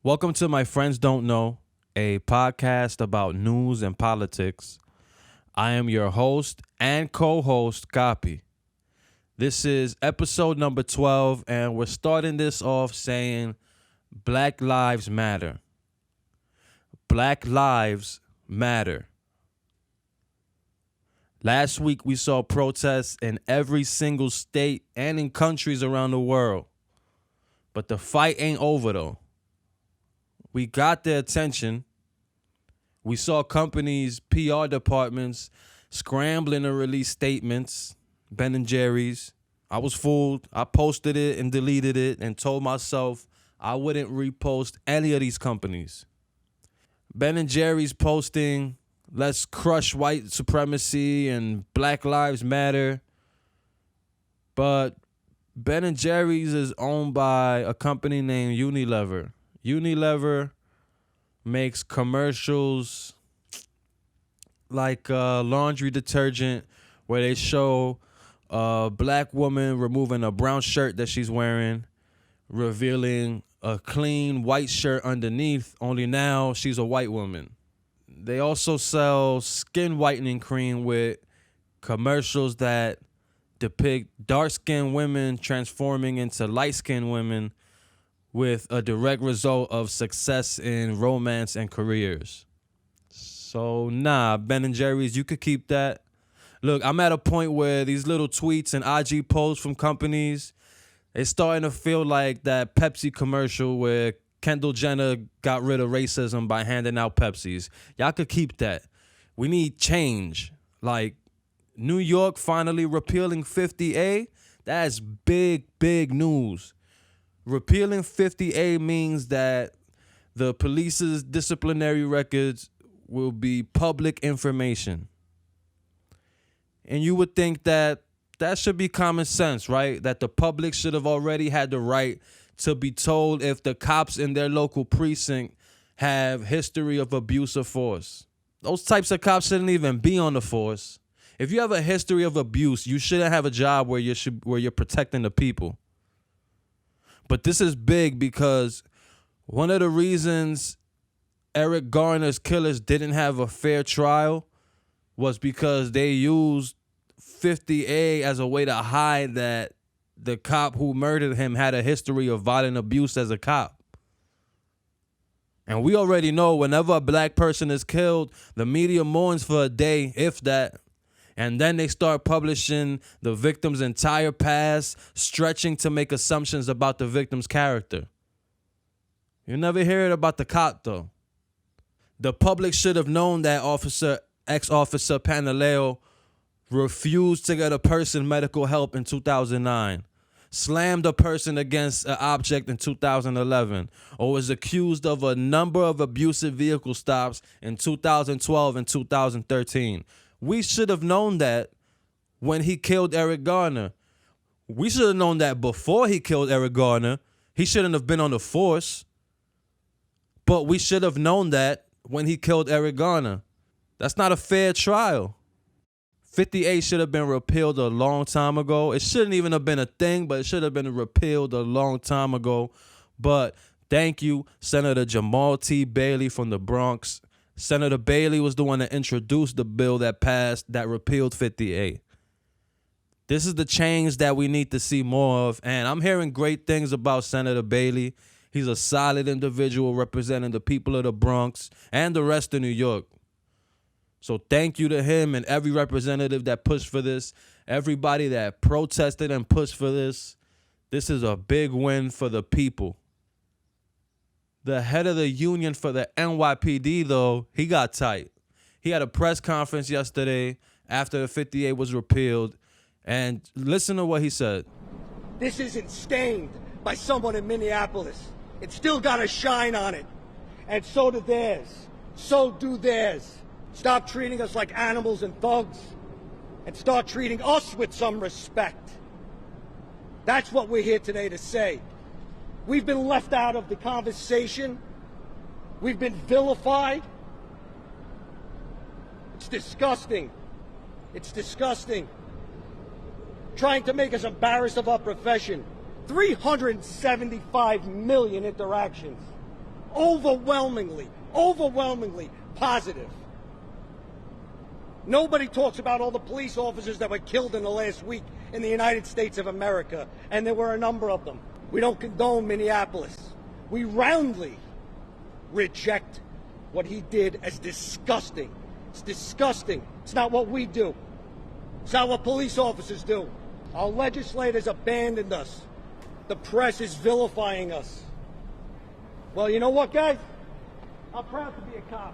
Welcome to My Friends Don't Know, a podcast about news and politics. I am your host and co-host, Kapi. This is episode number 12, and we're starting this off saying Black Lives Matter. Black Lives Matter. Last week, we saw protests in every single state and in countries around the world. But the fight ain't over, though. We got their attention. We saw companies' PR departments scrambling to release statements, Ben & Jerry's. I was fooled. I posted it and deleted it and told myself I wouldn't repost any of these companies. Ben & Jerry's posting, let's crush white supremacy and Black Lives Matter. But Ben & Jerry's is owned by a company named Unilever. Unilever makes commercials like laundry detergent where they show a black woman removing a brown shirt that she's wearing, revealing a clean white shirt underneath, only now she's a white woman. They also sell skin whitening cream with commercials that depict dark-skinned women transforming into light-skinned women with a direct result of success in romance and careers. So, Ben & Jerry's, you could keep that. Look, I'm at a point where these little tweets and IG posts from companies, it's starting to feel like that Pepsi commercial where Kendall Jenner got rid of racism by handing out Pepsis. Y'all could keep that. We need change. Like, New York finally repealing 50A, that's big, big news. Repealing 50A means that the police's disciplinary records will be public information. And you would think that should be common sense, right? That the public should have already had the right to be told if the cops in their local precinct have history of abuse of force. Those types of cops shouldn't even be on the force. If you have a history of abuse, you shouldn't have a job where you're protecting the people. But this is big because one of the reasons Eric Garner's killers didn't have a fair trial was because they used 50A as a way to hide that the cop who murdered him had a history of violent abuse as a cop. And we already know whenever a black person is killed, the media mourns for a day, if that. And then they start publishing the victim's entire past, stretching to make assumptions about the victim's character. You never hear it about the cop, though. The public should have known that ex-officer Panaleo refused to get a person medical help in 2009, slammed a person against an object in 2011, or was accused of a number of abusive vehicle stops in 2012 and 2013. We should have known that when he killed Eric Garner. We should have known that before he killed Eric Garner. He shouldn't have been on the force. But we should have known that when he killed Eric Garner. That's not a fair trial. 50A should have been repealed a long time ago. It shouldn't even have been a thing, but it should have been repealed a long time ago. But thank you, Senator Jamal T. Bailey from the Bronx. Senator Bailey was the one that introduced the bill that passed that repealed 50A. This is the change that we need to see more of, and I'm hearing great things about Senator Bailey. He's a solid individual representing the people of the Bronx and the rest of New York. So thank you to him and every representative that pushed for this, everybody that protested and pushed for this. This is a big win for the people. The head of the union for the NYPD, though, he got tight. He had a press conference yesterday after the 50A was repealed, and listen to what he said. This isn't stained by someone in Minneapolis. It's still got a shine on it. And so do theirs. So do theirs. Stop treating us like animals and thugs, and start treating us with some respect. That's what we're here today to say. We've been left out of the conversation. We've been vilified. It's disgusting. It's disgusting. Trying to make us embarrassed of our profession. 375 million interactions. overwhelmingly positive. Nobody talks about all the police officers that were killed in the last week in the United States of America, and there were a number of them. We don't condone Minneapolis. We roundly reject what he did as disgusting. It's disgusting. It's not what we do. It's not what police officers do. Our legislators abandoned us. The press is vilifying us. Well, you know what, guys? I'm proud to be a cop.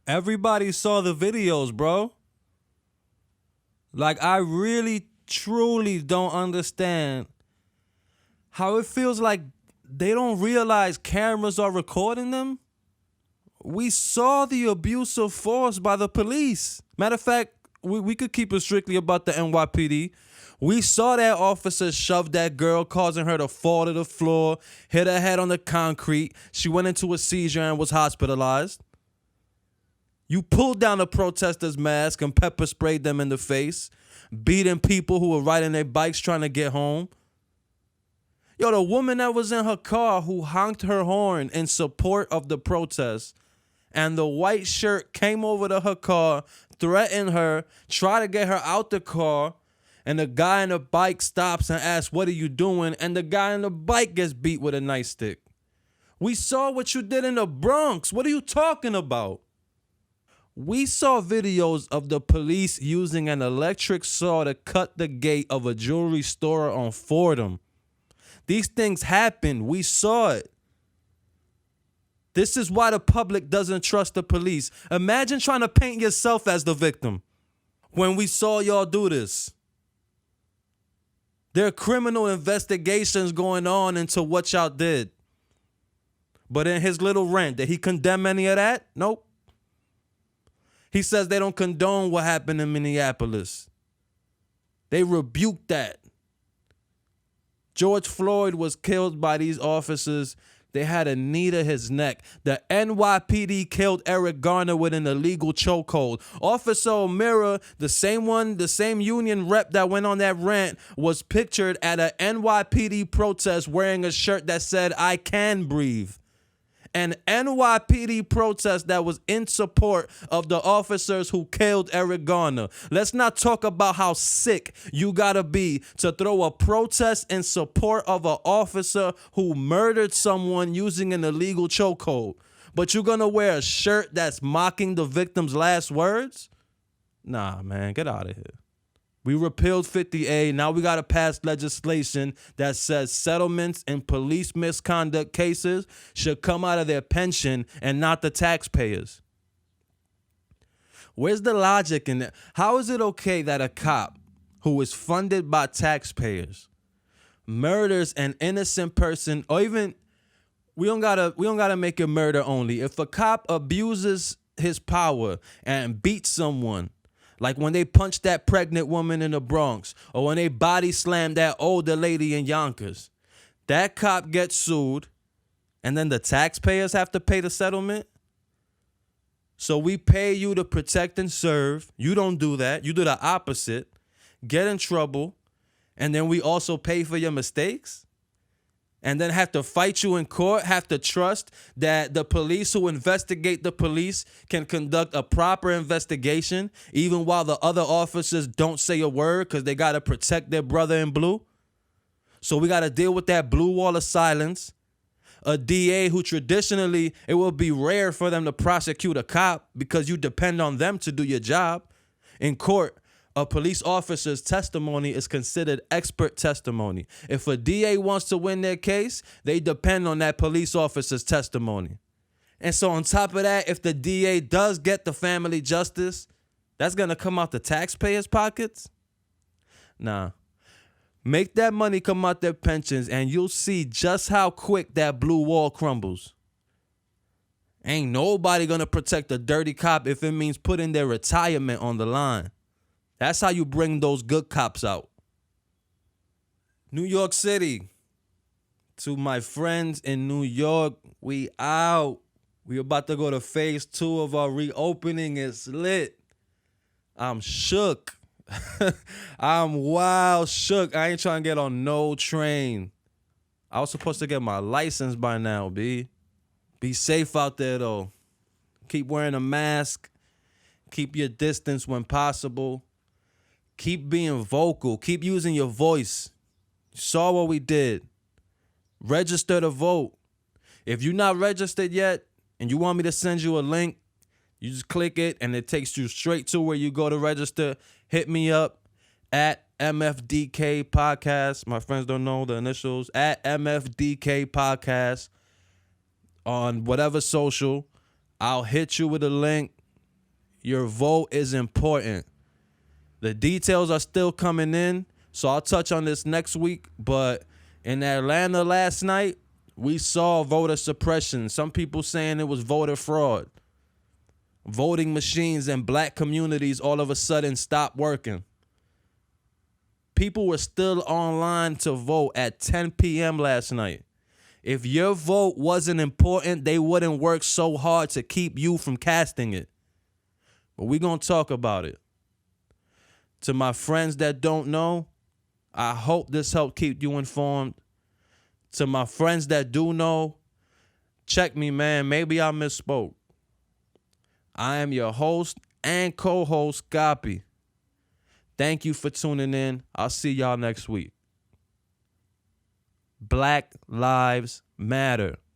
Everybody saw the videos, bro. Like, I really, truly don't understand how it feels like they don't realize cameras are recording them. We saw the abuse of force by the police. Matter of fact, we could keep it strictly about the NYPD. We saw that officer shove that girl, causing her to fall to the floor, hit her head on the concrete. She went into a seizure and was hospitalized. You pulled down the protesters' mask and pepper sprayed them in the face, beating people who were riding their bikes trying to get home. Yo, the woman that was in her car who honked her horn in support of the protest, and the white shirt came over to her car, threatened her, tried to get her out the car, and the guy on the bike stops and asks, "What are you doing?" And the guy on the bike gets beat with a nightstick. We saw what you did in the Bronx. What are you talking about? We saw videos of the police using an electric saw to cut the gate of a jewelry store on Fordham. These things happen. We saw it. This is why the public doesn't trust the police. Imagine trying to paint yourself as the victim when we saw y'all do this. There are criminal investigations going on into what y'all did. But in his little rant, did he condemn any of that? Nope. He says they don't condone what happened in Minneapolis. They rebuked that. George Floyd was killed by these officers. They had a knee to his neck. The NYPD killed Eric Garner with an illegal chokehold. Officer O'Meara, the same union rep that went on that rant, was pictured at a NYPD protest wearing a shirt that said, "I can breathe." An NYPD protest that was in support of the officers who killed Eric Garner. Let's not talk about how sick you gotta be to throw a protest in support of an officer who murdered someone using an illegal chokehold. But you're gonna wear a shirt that's mocking the victim's last words? Nah, man, get out of here. We repealed 50A. Now we got to pass legislation that says settlements in police misconduct cases should come out of their pension and not the taxpayers. Where's the logic in that? How is it okay that a cop who is funded by taxpayers murders an innocent person, or even we don't gotta make it murder only. If a cop abuses his power and beats someone, like when they punched that pregnant woman in the Bronx, or when they body slammed that older lady in Yonkers, that cop gets sued, and then the taxpayers have to pay the settlement? So we pay you to protect and serve. You don't do that. You do the opposite. Get in trouble, and then we also pay for your mistakes? And then have to fight you in court, have to trust that the police who investigate the police can conduct a proper investigation, even while the other officers don't say a word because they got to protect their brother in blue? So we got to deal with that blue wall of silence. A DA who traditionally, it will be rare for them to prosecute a cop because you depend on them to do your job. In court, a police officer's testimony is considered expert testimony. If a DA wants to win their case, they depend on that police officer's testimony. And so on top of that, if the DA does get the family justice, that's going to come out the taxpayers' pockets? Nah. Make that money come out their pensions, and you'll see just how quick that blue wall crumbles. Ain't nobody going to protect a dirty cop if it means putting their retirement on the line. That's how you bring those good cops out. New York City. To my friends in New York, we out. We about to go to phase 2 of our reopening. It's lit. I'm shook. I'm wild shook. I ain't trying to get on no train. I was supposed to get my license by now, B. Be safe out there, though. Keep wearing a mask. Keep your distance when possible. Keep being vocal. Keep using your voice. You saw what we did. Register to vote. If you're not registered yet and you want me to send you a link, you just click it and it takes you straight to where you go to register. Hit me up at MFDK Podcast. My friends don't know the initials. At MFDK Podcast on whatever social. I'll hit you with a link. Your vote is important. The details are still coming in, so I'll touch on this next week. But in Atlanta last night, we saw voter suppression. Some people saying it was voter fraud. Voting machines in black communities all of a sudden stopped working. People were still online to vote at 10 p.m. last night. If your vote wasn't important, they wouldn't work so hard to keep you from casting it. But we're going to talk about it. To my friends that don't know, I hope this helped keep you informed. To my friends that do know, check me, man. Maybe I misspoke. I am your host and co-host, Kapi. Thank you for tuning in. I'll see y'all next week. Black Lives Matter.